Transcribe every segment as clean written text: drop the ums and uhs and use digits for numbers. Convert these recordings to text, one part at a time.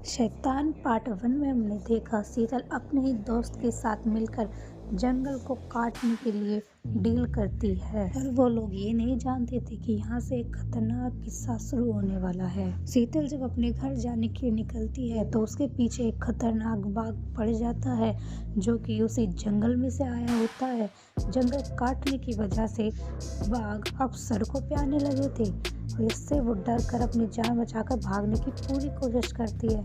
शैतान पार्ट 1 में हमने देखा शीतल अपने ही दोस्त के साथ मिलकर जंगल को काटने के लिए डील करती है, पर वो लोग ये नहीं जानते थे कि यहाँ से एक खतरनाक किस्सा शुरू होने वाला है। शीतल जब अपने घर जाने के लिए निकलती है तो उसके पीछे एक खतरनाक बाघ पड़ जाता है, जो कि उसी जंगल में से आया होता है। जंगल काटने की वजह से बाघ अब सड़कों पे आने लगे थे और इससे वो डर कर अपनी जान बचाकर भागने की पूरी कोशिश करती है,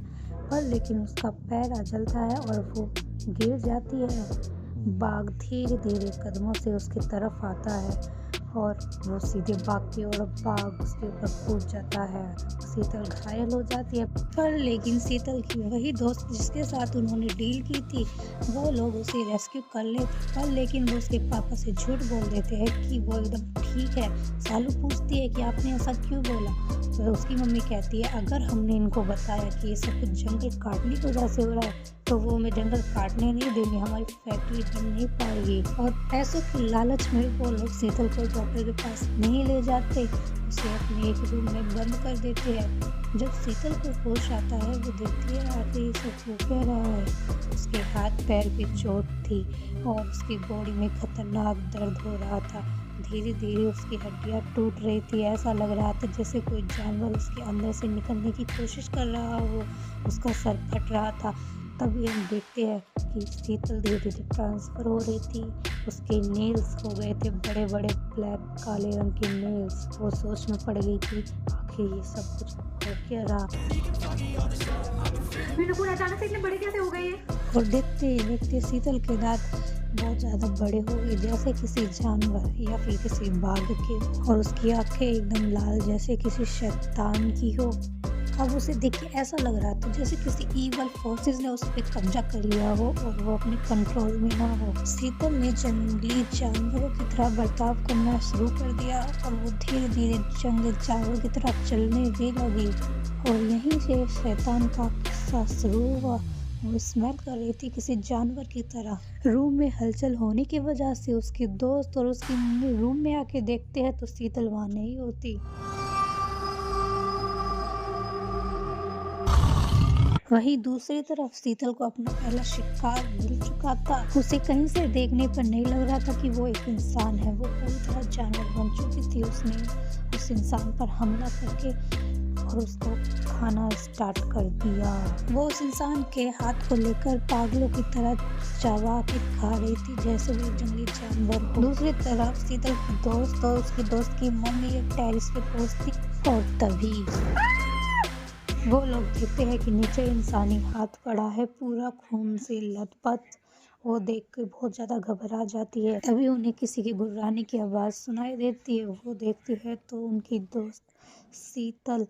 पर लेकिन उसका पैर आ जलता है और वो गिर जाती है। बाघ धीरे धीरे कदमों से उसकी तरफ आता है और वो सीधे बाघ की ओर बाघ उसके ऊपर कूद जाता है। शीतल घायल हो जाती है, पर लेकिन शीतल की वही दोस्त जिसके साथ उन्होंने डील की थी वो लोग उसे रेस्क्यू कर लेते, पर लेकिन वो उसके पापा से झूठ बोल देते हैं कि वो एकदम ठीक है। सालू पूछती है कि आपने ऐसा क्यों बोला, तो उसकी मम्मी कहती है अगर हमने इनको बताया कि ये सब कुछ जंगल काटने की वजह से हो रहा है तो वो हमें जंगल काटने नहीं देंगे, हमारी फैक्ट्री बन नहीं पाएगी। और पैसों की लालच में वो लोग शीतल को डॉक्टर के पास नहीं ले जाते, उसे अपने एक रूम में बंद कर देते हैं। जब शीतल को होश आता है वो देखती है आखिर ये सब हो क्या रहा है। उसके हाथ पैर पे चोट थी और उसकी बॉडी में खतरनाक दर्द हो रहा था। धीरे धीरे उसकी हड्डियां टूट रही थी, ऐसा लग रहा था जैसे कोई जानवर उसके अंदर से निकलने की कोशिश कर रहा हो। उसका सर फट रहा था। तभी हम देखते हैं कि शीतल धीरे धीरे ट्रांसफ़र हो रही थी। उसके नेल्स हो गए थे बड़े बड़े ब्लैक काले रंग के नेल्स। वो सोच में पड़ गई थी आखिर ये सब कुछ हो क्या रहा। अचानक से इतने बड़े कैसे हो गए ये? और देखते शीतल के दांत बहुत ज़्यादा बड़े हो गए जैसे किसी जानवर या फिर किसी बाघ के, और उसकी आंखें एकदम लाल जैसे किसी शैतान की हो। अब उसे देख के ऐसा लग रहा था जैसे किसी ईवल फोर्सेस ने उस पर कब्जा कर लिया हो और वो अपने कंट्रोल में ना हो। शीतल ने जंगली जानवरों की तरह बर्ताव करना शुरू कर दिया और वो धीरे धीरे जंगली जानवरों की तरह चलने भी लगी। और यहीं से शैतान का किस्सा शुरू हुआ। वो स्मेल कर रही थी किसी जानवर की तरह। रूम में हलचल होने की वजह से उसके दोस्त और उसकी मम्मी रूम में आके देखते हैं तो शीतल वहाँ नहीं होती। वहीं दूसरी तरफ शीतल को अपना पहला शिकार मिल चुका था। उसे कहीं से देखने पर नहीं लग रहा था कि वो एक इंसान है। वो पूरी तरह जानवर बन चुकी थी। उसने उस इंसान पर हमला करके और उसको खाना स्टार्ट कर दिया। वो उस इंसान के हाथ को लेकर पागलों की तरह चबा के खा रही थी जैसे वो जंगली जानवर हो। दूसरी तरफ शीतल की दोस्त और उसके दोस्त की मम्मी एक टेरेस पे पहुंचती और तभी वो लोग देखते हैं कि नीचे इंसानी हाथ पड़ा है पूरा खून से लथपथ। वो देख के बहुत ज़्यादा घबरा जाती है। तभी उन्हें किसी की गुर्राने की आवाज़ सुनाई देती है। वो देखती है तो उनकी दोस्त शीतल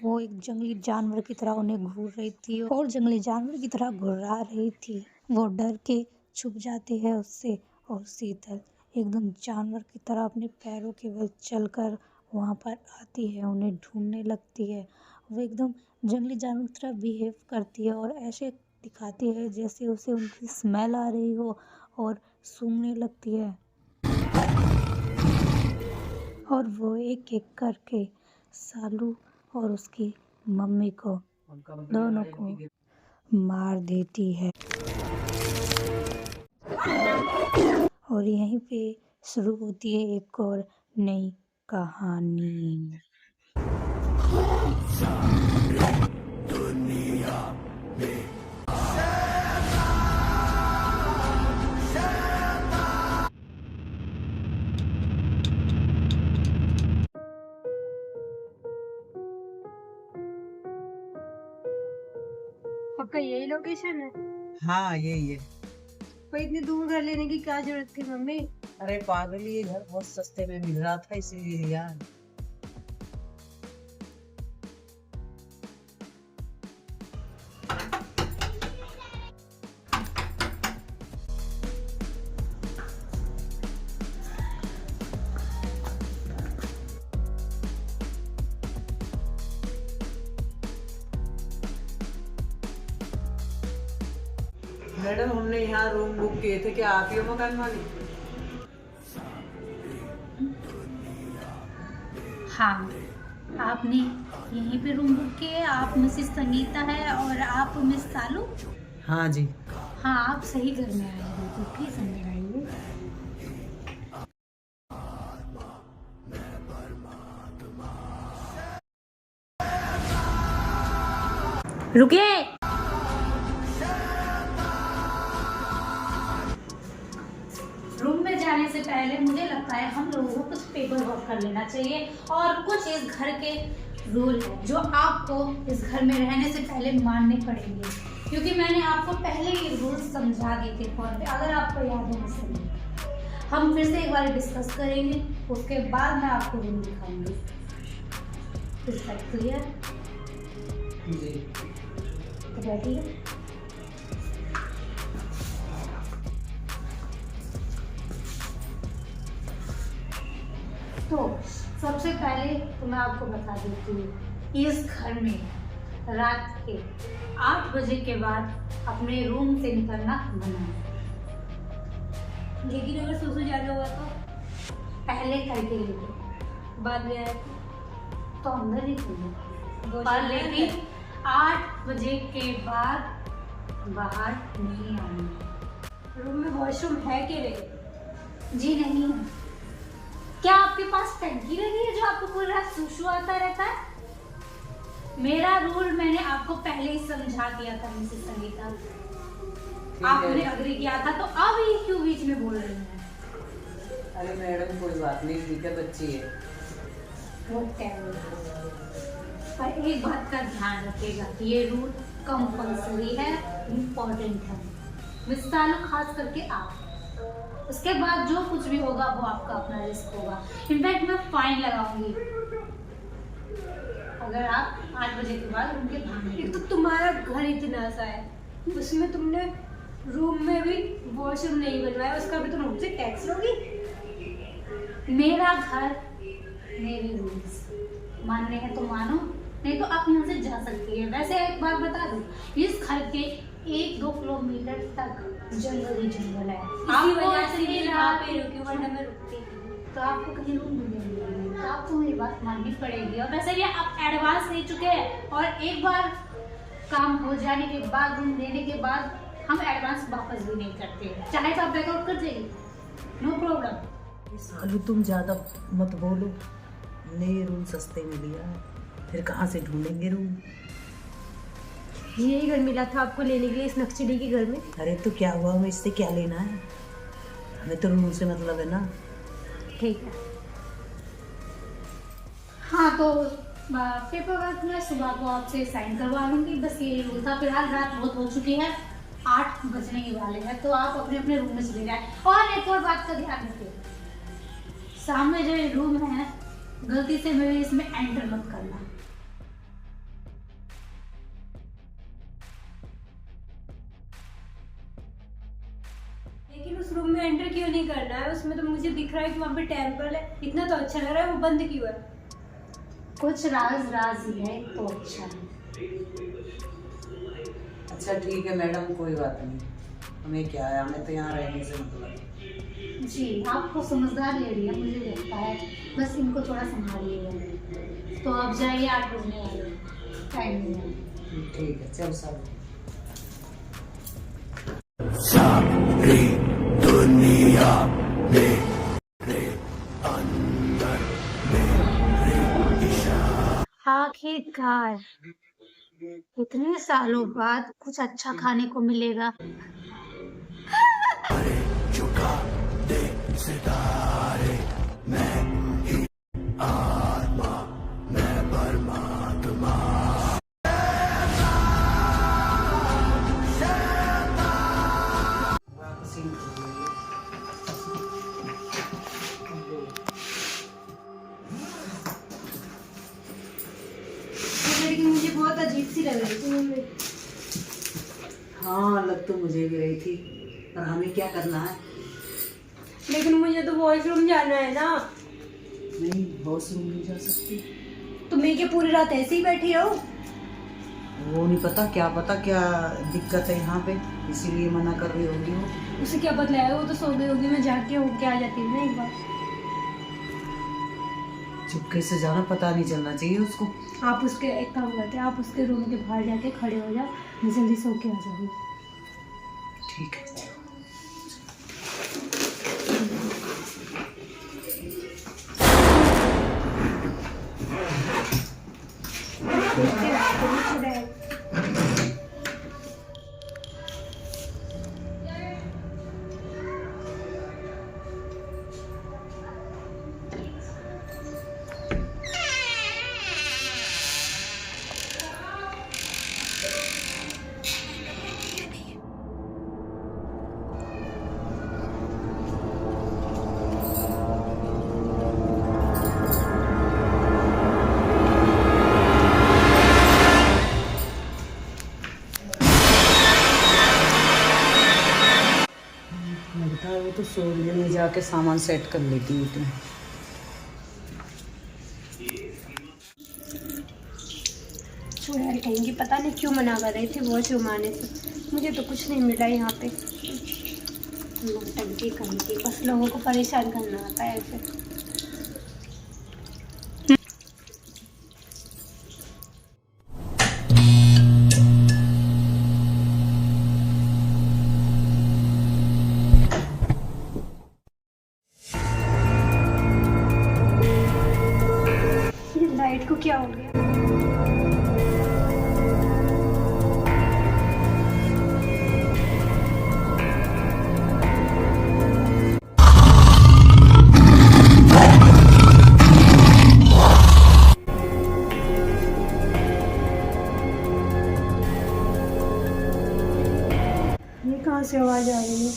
वो एक जंगली जानवर की तरह उन्हें घूर रही थी और जंगली जानवर की तरह घुर्रा रही थी। वो डर के छुप जाते हैं उससे और शीतल एकदम जानवर की तरह अपने पैरों के बल चलकर वहाँ पर आती है, उन्हें ढूंढने लगती है। वो एकदम जंगली जानवर की तरह बिहेव करती है और ऐसे दिखाती है जैसे उसे उनकी स्मेल आ रही हो और सूंघने लगती है। और वो एक एक करके सालू और उसकी मम्मी को दोनों को मार देती है। और यहीं पे शुरू होती है एक और नई कहानी। पक्का यही लोकेशन है? हाँ यही है। पर इतनी दूर घर लेने की क्या जरूरत थी मम्मी? अरे पागल, ये घर बहुत सस्ते में मिल रहा था इसीलिए यार। मैडम, हमने यहाँ रूम बुक किए थे, क्या आप ही हो मकान मालिक? हाँ, आपने यहीं पे रूम बुक किए। आप मिसेस संगीता है और आप मिस सालू। हाँ जी। हाँ, आप सही घर में आए हैं। तो प्लीज अंदर आइए। रुकिए। रूम में जाने से पहले मुझे लगता है हम लोगों को कुछ पेपर वर्क कर लेना चाहिए और कुछ इस घर के रूल है जो आपको इस घर में रहने से पहले मानने पड़ेंगे, क्योंकि मैंने आपको पहले ये रूल समझा दिए थे फोन पे, अगर आपको याद है सही। हम फिर से एक बार डिस्कस करेंगे, उसके बाद मैं आपको रूम दिखाऊंगी। Is that clear? जी। तो बैठिए। तो सबसे पहले तो मैं आपको बता देती हूँ, इस घर में रात के 8 बजे के बाद अपने रूम से निकलना मना है। लेकिन अगर सुसु जाना हुआ तो पहले करके लिए बाद में आए तो अंदर ही चाहिए, वो और चल रहा लेकिन है। 8 बजे के बाद बाहर नहीं आना। रूम में वॉशरूम है कि नहीं? जी नहीं है। क्या आपके पास टंकी लगी है जो आपको पूरी रात सुसु आता रहता है? मेरा रूल मैंने आपको पहले ही समझा दिया था मिसेस संगीता, आपने अग्री किया था, तो अब ये क्यों बीच में बोल रही हैं? अरे मैडम कोई बात नहीं, ठीक है, बच्ची है। पर एक बात का ध्यान रखिएगा, ये रूल कंपल्सरी है, इम्पोर्टेंट है। मिस सालू खास करके आप। उसके बाद जो कुछ भी होगा वो आपका अपना रिस्क होगा। इनफैक्ट मैं फाइन लगाऊंगी अगर आप 8 बजे के बाद रूम के बाहर एक तो तुम्हारा घर इतना सा है, उसमें तुमने रूम में भी वॉशरूम नहीं बनवाया, उसका भी तुम हमसे टैक्स लोगी। मेरा घर मेरे रूल्स मानने हैं तो मानो, नहीं तो आप यहाँ से जा सकती है। वैसे एक बात बता दूं, इस घर के 1-2 किलोमीटर तक जंगल ही जंगल है। इसी वजह से ऐसे मैं यहाँ पे रुकी हूँ, वरना मैं रुकती नहीं। तो आपको कहीं रूम मिलेंगे, तो आपको मेरी बात माननी पड़ेगी। और वैसे भी आप एडवांस ले चुके हैं, और एक बार काम हो जाने के बाद, रूम देने के बाद हम एडवांस वापस भी नहीं करते, चाहे तो आप बैकआउट कर जाइए, नो प्रॉब्लम। सालू तुम ज्यादा मत बोलो, नए रूम सस्ते में लिया है, फिर कहाँ से ढूंढेंगे रूम? यही घर मिला था आपको लेने के लिए इस नक्शड़ी के घर में। अरे तो क्या हुआ, हमें इससे क्या लेना है? हमें तो रूम से मतलब है ना। ठीक है। हाँ, तो पेपर वर्क मैं सुबह को आपसे साइन करवा लूंगी, बस ये रूल था। फिलहाल रात बहुत हो चुकी है, 8 बजने ही वाले हैं, तो आप अपने अपने रूम में चले जाए। और एक और बात का ध्यान रखिए, सामने जो रूम है गलती से मेरे इसमें एंटर मत करना। लेकिन उस रूम में एंटर क्यों नहीं करना है? उसमें तो मुझे दिख रहा है कि वहाँ पे टेम्पल है, इतना तो अच्छा लग रहा है, वो बंद क्यों है? कुछ राज ही है तो अच्छा है। अच्छा ठीक है मैडम, कोई बात नहीं, हमें क्या है, हमें तो यहाँ रहने से मतलब है। जी, आपको समझदार ले रही है मुझे लगता है, बस इनको थोड़ा संभालिएगा। तो आप जाइए, 8 बजने वाले, टाइम नहीं है। ठीक है, चल सालू। सारी दुनिया मेरे अंदर मेरे इशारे। आखिरकार इतने सालों बाद कुछ अच्छा खाने को मिलेगा। झुका दे सितारे, मैं ही आत्मा, मैं परमात्मा। लेकिन मुझे बहुत अजीब सी लग रही थी मम्मी। हाँ, लग तो मुझे भी रही थी, पर हमें क्या करना है? लेकिन मुझे तो वॉशरूम जाना है ना। नहीं, वॉशरूम नहीं जा सकती। तो मैं क्या पूरी रात ऐसे ही बैठी रहूं? वो नहीं पता, क्या पता क्या दिक्कत है यहाँ पे, इसीलिए मना कर रही होगी वो। उसे क्या बतलाया, वो तो सो गई होगी, मैं जाके होके आ जाती हूँ ना एक बार। चुपके से जाना, पता नहीं चलना चाहिए उसको। आप उसके एक काम करते हैं, आप उसके रूम के बाहर जाके खड़े हो जाओ, मैं जल्दी सो के आ जाऊँगी। ठीक है। लगता है वो तो सो रही है, जाके सामान सेट कर लेती हूँ। तो यार कहेंगी पता नहीं क्यों मना कर रही थी वॉशरूम आने से, मुझे तो कुछ नहीं मिला यहाँ पे। टंकी कहीं बस लोगों को परेशान करना आता है ऐसे। लाइट को क्या हो गया? ये कहाँ से आवाज आ रही है?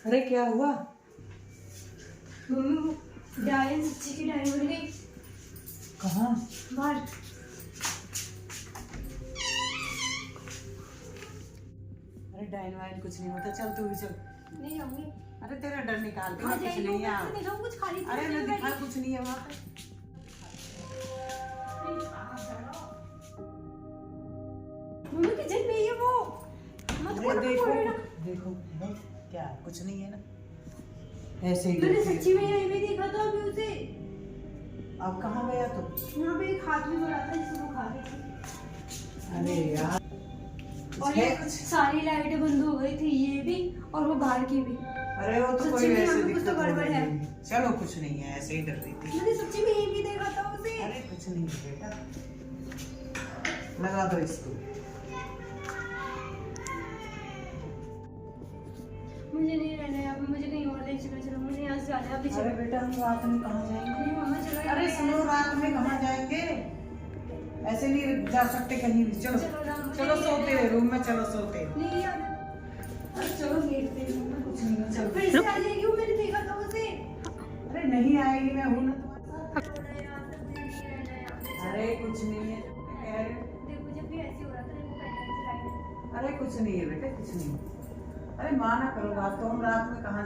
अरे क्या हुआ? मम्मी वो डायन सच्ची की डायन बन गई। कहाँ? बाहर। अरे डाइन वाइन कुछ नहीं होता, चल तू भी चल। नहीं जाऊंगी। अरे तेरा डर निकाल के, हाँ, कुछ जाइए, नहीं है। दिखाओ कुछ खाली अरे मैं दिखा, कुछ नहीं है वहाँ पे। मम्मी किचन में ही है वो। मत अरे खोलो, देखो खोलो ना। देखो है क्या, कुछ नहीं है ना, ऐसे ही मैंने डरती है। सच्ची में यहीं पे देखा था अभी उसे। अब कहाँ गया तू? यहाँ पे एक हाथ में पड़ा था जिसको वो खा रही थी। अरे यार और है ये कुछ। सारी लाइटें बंद हो गई थी, ये भी और वो बाहर की भी। अरे वो तो सच्ची कोई में वैसे यहाँ पे कुछ तो दिक्कत हो गड़बड़ गई है। होगी। चलो कुछ नहीं है, ऐसे ही डर रही थी। मैंने सच्ची में यहीं पे देखा था उसे। अरे कुछ नहीं है बेटा, लगा दो इसको। मुझे नहीं रहना है यहाँ पे, मुझे कहीं और ले चलो। चलो मुझे यहाँ से जाना है अभी। अरे चलो बेटा हम रात में कहाँ जाएंगे? नहीं मम्मा चलो। अरे सुनो, रात में कहाँ जाएंगे? ऐसे नहीं जा सकते कहीं भी। चलो चलो राम, चलो सोते हैं रूम में, चलो सोते हैं। नहीं यार। अरे चलो देखते हैं, कुछ नहीं है, चलो। फिर से आ जाएगी वो, मैंने देखा था उसे। अरे नहीं आएगी, मैं हूँ ना तुम्हारे साथ। अरे कुछ नहीं है, कह रहे हो। देखो जब भी ऐसे हो रहा था देखो पहले ऐसे लाइट। अरे कुछ नहीं है बेटा, कुछ नहीं। अरे माँ ना करो बात, तो हम रात में कहाँ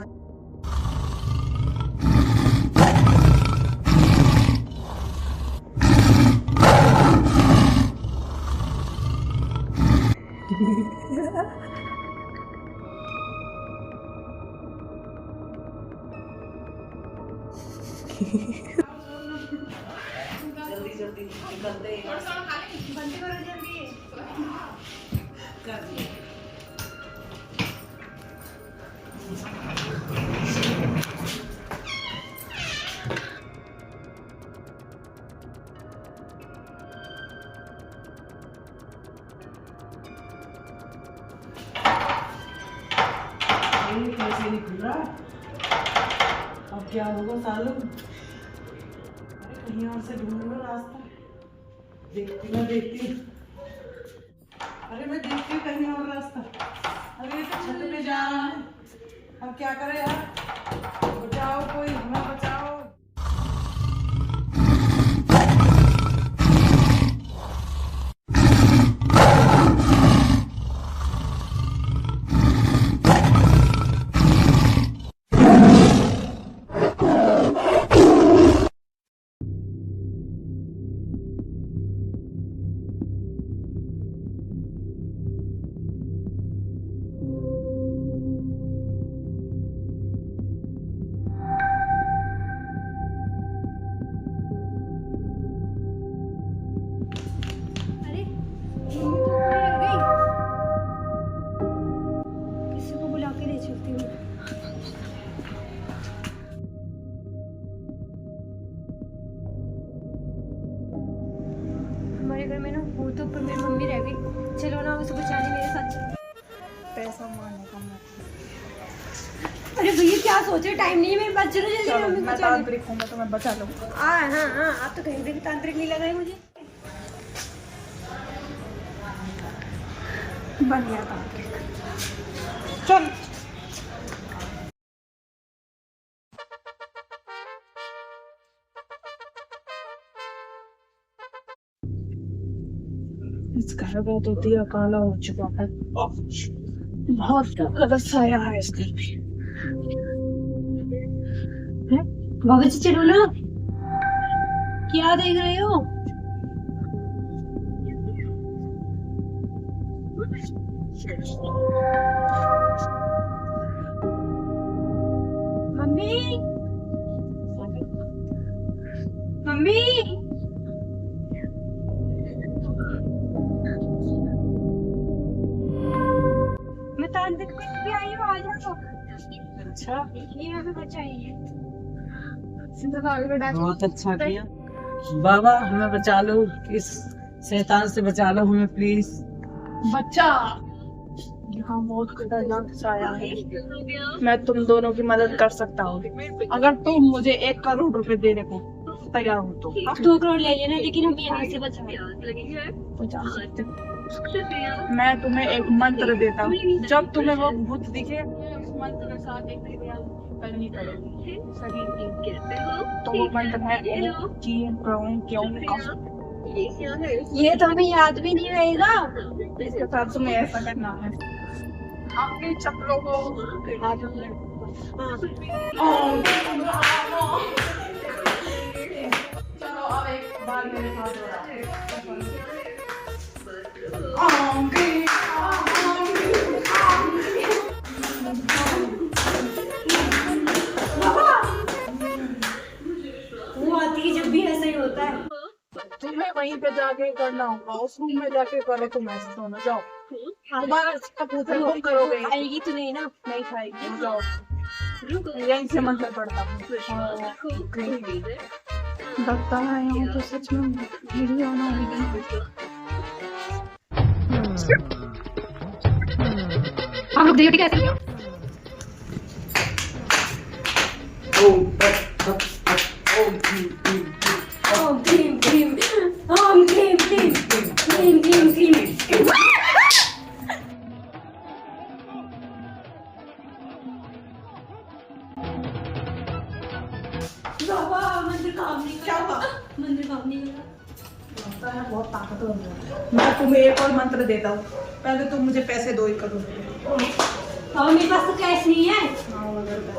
जल्दी जल्दी निकलते हैं। बंद करो जल्दी। कर दिया। कैसे नहीं खुल रहा, अब क्या होगा सालू? अरे कहीं और से ढूंढूंगा रास्ता, देखती मैं देखती। अरे मैं देखती हूँ कहीं और रास्ता। अरे ये तो छत पे जा रहा है, अब क्या करें यार? बचाओ कोई, हमें बचाओ। अरे मम्मी तो ऊपर लग गई। किसी को बुला के ले चलती हूँ। हमारे घर में ना वो तो ऊपर मेरी मम्मी रह गई। चलो ना उसे बचाने मेरे साथ चलो। पैसा मारने का मत। अरे भैया क्या सोचे, टाइम नहीं है मेरे पास। चलो जल्दी मम्मी को मैं बचाने। तांत्रिक हूँ, मैं तुम्हें बचा लूंगा। हाँ हाँ हाँ, आप तो कहीं से भी तांत्रिक नहीं लगा है मुझे। बन गया तांत्रिक। चल इस घर का तो दिया काला हो चुका है, बहुत गलत साया है इस घर में। बाबा जी चलो ना, क्या देख रहे हो? मम्मी मम्मी मैं तांत्रिक को भी आई हूँ, आ जाओ। अच्छा, ये हमें बचाइए। बहुत अच्छा किया। बाबा हमें बचा लो, इस शैतान से बचा लो हमें प्लीज। बच्चा, यहाँ मौत का दर्दनाक साया है। मैं तुम दोनों की मदद कर सकता हूँ अगर तुम मुझे 1 करोड़ रुपए देने को तैयार हो तो। 2 करोड़ ले लेना, लेकिन हम यहाँ से बचा सकते हो। मैं तुम्हें एक मंत्र देता हूँ, जब तुम्हें वो भूत दिखे उस मंत्र के साथ एक क्रिया करनी पड़ेगी। सही? तो वो मंत्र है ये तो हमें याद भी नहीं रहेगा। इसके साथ तुम्हें ऐसा करना है, आपकी चप्पलों को हाथ में चलो अब एक बार मेरे साथ वो आती है जब भी ऐसा ही होता है। तुम्हें वहीं पे जाके करना होगा, उस रूम में जाके करो। तुम ऐसे दोनों जाओ, तुम करोगे। आएगी तो नहीं ना? नहीं खाएगी, जाओ यहीं से मंत्र पड़ता लगता है। यहाँ तो सच में वीडियो आना होगी। आप लोग देखिए कैसे ओम भीम भीम, ओम भीम भीम, भीम भीम भीम। बाबा मंदिर काम नहीं कर रहा। मंदिर काम नहीं कर रहा। लगता है बहुत ताकतवर है। मैं तुम्हें एक और मंत्र देता हूँ, पहले तुम मुझे पैसे दो 1 करोड़ रुपए। पापा मेरे पास तो कैश नहीं है। हाँ उधर पे।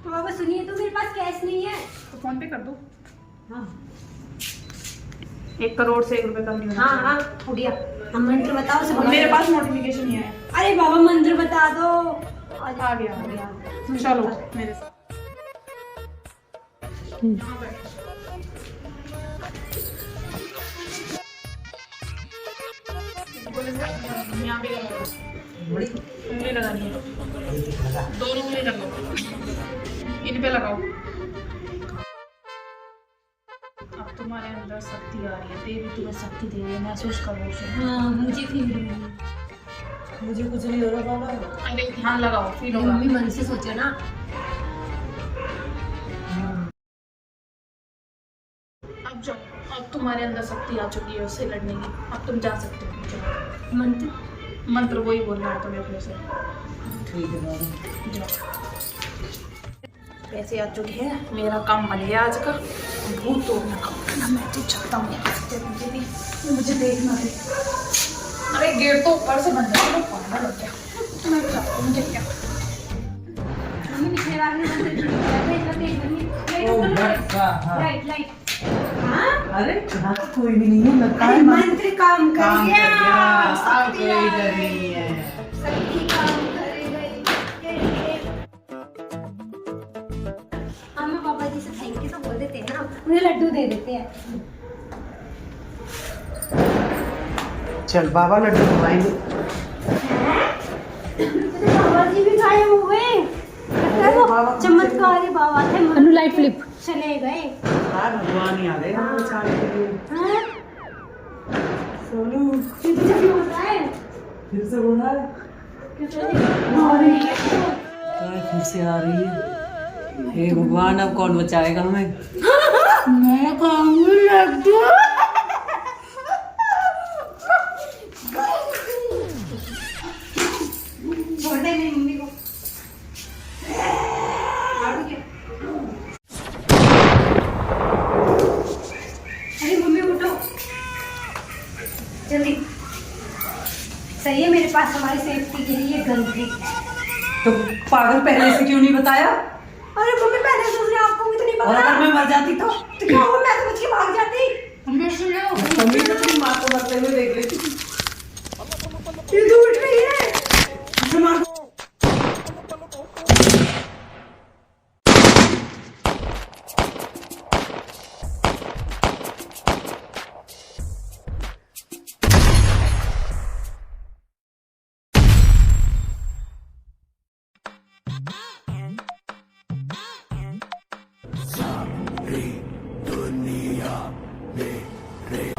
तो पापा सुनिए, तो मेरे पास कैश नहीं है। तो फोन पे कर दो। हाँ 1 करोड़ से 1 रुपए कम नहीं होना हाँ चाहिए। हाँ उड़िया। हम मंत्र बताओ से और मेरे पास नोटिफिकेशन नहीं आया। अरे बाबा मंत्र बता दो। आ गया चलो मेरे साथ। हाँ, बैठ। यहाँ भी लगाओ। उंगली लगानी है, दोनों उंगली लगाओ, इन पे लगाओ। अब तुम्हारे अंदर शक्ति आ रही है, देवी तुम्हें शक्ति दे रही है, महसूस करो उसे। हाँ मुझे फील हो रही है। मुझे कुछ नहीं हो रहा बाबा। अरे ध्यान लगाओ, फील होगा। मम्मी मन से सोचो ना। अब जाओ, अब तुम्हारे अंदर शक्ति आ चुकी है उससे लड़ने की। अब तुम जा सकते हो। जाओ। मंत्र मंत्र वही बोलना है तुम्हें अपने से। ठीक है बाबा। जाओ। पैसे आ चुके हैं, मेरा काम बन गया आज का। भूत तोड़ना काम करना, मैं तो चाहता हूँ मुझे देखना है। अरे गेट तो ऊपर से बंद है, तो पागल हो गया। मैं चाहता हूँ मुझे क्या। मम्मी पिछले बार में मंत्र लाइट लाइट लाइट। हाँ अरे यहाँ तो कोई भी नहीं है, लगता है मंत्र काम कर गया। कोई डर नहीं है। शक्ति काम करेगा। हम पापा जी से थैंक यू तो बोल देते हैं ना, उन्हें लड्डू दे देते हैं। चल बाबा लड्डू खवाएंगे। बाबा जी भी गायब हो गए। लगता है वो चमत्कारी बाबा थे। अनु लाइट फ्लिप। चले गए। हाँ भगवान ही आ गए हम बचाने के लिए। हाँ? सोनू फिर से भी हो रहा है। फिर से बोला है। फिर से आ रही है। हे भगवान, अब कौन बचाएगा हमें? मैं खाऊंगी लड्डू। छोड़ दे मेरी मम्मी को। अरे मम्मी उठो जल्दी। सही है, मेरे पास हमारी सेफ्टी के लिए गन थी। तो पागल पहले से क्यों नहीं बताया? अरे मम्मी पहले से उसने आपको भी तो नहीं और पता। अगर मैं मर जाती तो? तो क्या हुआ, मैं तो बच के भाग जाती। मम्मी सुनो। मम्मी तो अपनी माँ को मरते हुए देख लेती। ये तो उठ रही है। इसे मार दो। सारी दुनिया मेरे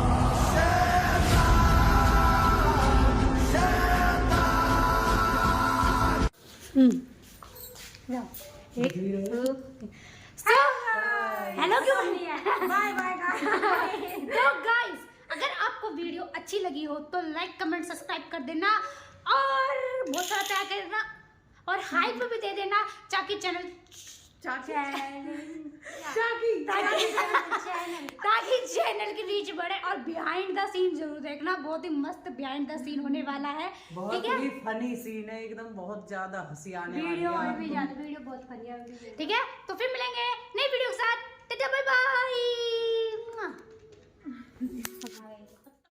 हेलो क्यों बाय बाय तो गाइस, अगर आपको वीडियो अच्छी लगी हो तो लाइक कमेंट सब्सक्राइब कर देना और बहुत सारा प्यार कर देना और हाइप भी दे देना ताकि चैनल ताकि चैनल की रीच बढ़े। और बिहाइंड द सीन जरूर देखना, बहुत ही मस्त बिहाइंड द सीन होने वाला है। बहुत ही फनी सीन है, एकदम बहुत ज्यादा हंसी आने वाली वीडियो और है। भी ज्यादा, वीडियो बहुत फनी है। ठीक है, तो फिर मिलेंगे नई वीडियो के साथ। टाटा बाय बाय।